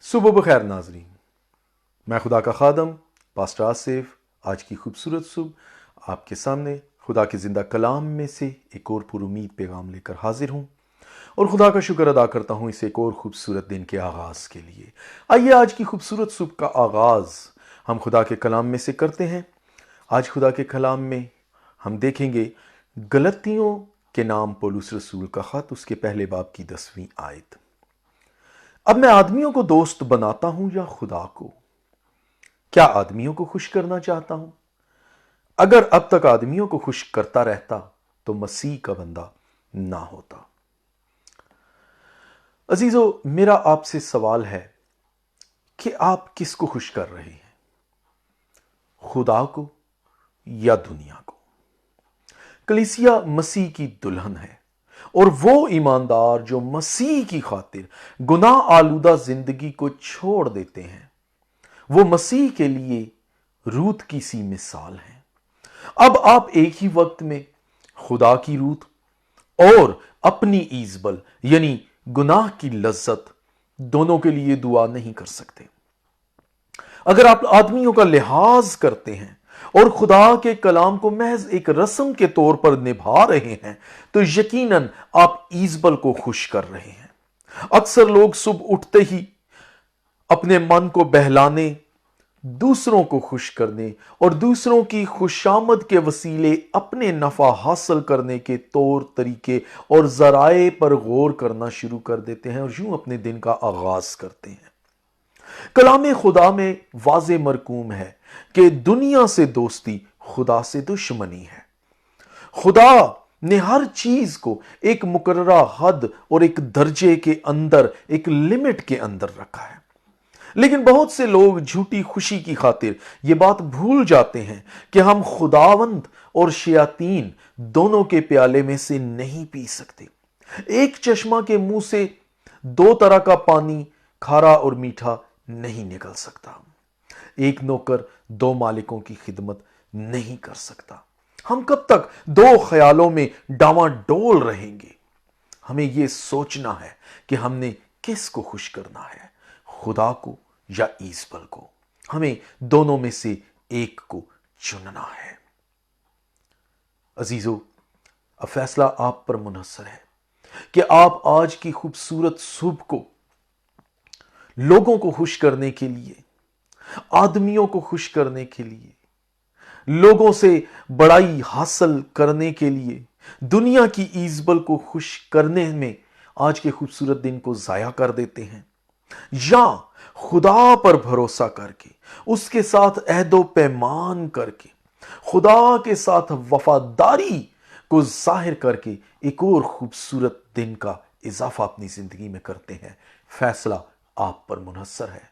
सुबह बखैर नाजरीन, मैं खुदा का खादम पास्टर आसिफ आज की खूबसूरत सुबह आपके सामने खुदा के ज़िंदा कलाम में से एक और पुरुमीद पैगाम लेकर हाजिर हूँ और खुदा का शुक्र अदा करता हूँ इस एक और खूबसूरत दिन के आगाज़ के लिए। आइए आज की खूबसूरत सुबह का आगाज़ हम खुदा के कलाम में से करते हैं। आज खुदा के कलाम में हम देखेंगे गलतियों के नाम पौलुस रसूल का ख़त, उसके पहले बाब की 10वीं आयत। अब मैं आदमियों को दोस्त बनाता हूं या खुदा को? क्या आदमियों को खुश करना चाहता हूं? अगर अब तक आदमियों को खुश करता रहता तो मसीह का बंदा ना होता। अजीजों, मेरा आपसे सवाल है कि आप किसको खुश कर रहे हैं, खुदा को या दुनिया को? कलीसिया मसीह की दुल्हन है और वो ईमानदार जो मसीह की खातिर गुनाह आलूदा जिंदगी को छोड़ देते हैं, वो मसीह के लिए रूत की सी मिसाल है। अब आप एक ही वक्त में खुदा की रूत और अपनी ईजबल यानी गुनाह की लज्जत दोनों के लिए दुआ नहीं कर सकते। अगर आप आदमियों का लिहाज करते हैं और खुदा के कलाम को महज एक रस्म के तौर पर निभा रहे हैं तो यकीनन आप ईजबल को खुश कर रहे हैं। अक्सर लोग सुबह उठते ही अपने मन को बहलाने, दूसरों को खुश करने और दूसरों की खुशामद के वसीले अपने नफा हासिल करने के तौर तरीके और जराए पर गौर करना शुरू कर देते हैं और यूं अपने दिन का आगाज करते हैं। कलाम खुदा में वाज़े मरकूम है कि दुनिया से दोस्ती खुदा से दुश्मनी है। खुदा ने हर चीज को एक मुकर्ररा हद और एक दर्जे के अंदर, एक लिमिट के अंदर रखा है। लेकिन बहुत से लोग झूठी खुशी की खातिर ये बात भूल जाते हैं कि हम खुदावंद और शयातीन दोनों के प्याले में से नहीं पी सकते। एक चश्मा के मुंह से दो तरह का पानी, खारा और मीठा, नहीं निकल सकता। एक नौकर दो मालिकों की खिदमत नहीं कर सकता। हम कब तक दो ख्यालों में डावाडोल रहेंगे? हमें यह सोचना है कि हमने किसको खुश करना है, खुदा को या ईजबल को। हमें दोनों में से एक को चुनना है। अजीजों, अब फैसला आप पर मुनहसर है कि आप आज की खूबसूरत सुबह को लोगों को खुश करने के लिए, आदमियों को खुश करने के लिए, लोगों से बड़ाई हासिल करने के लिए, दुनिया की ईजबल को खुश करने में आज के खूबसूरत दिन को जाया कर देते हैं, या खुदा पर भरोसा करके, उसके साथ अहदो पैमान करके, खुदा के साथ वफादारी को जाहिर करके एक और खूबसूरत दिन का इजाफा अपनी जिंदगी में करते हैं। फैसला आप पर मुनहसर है।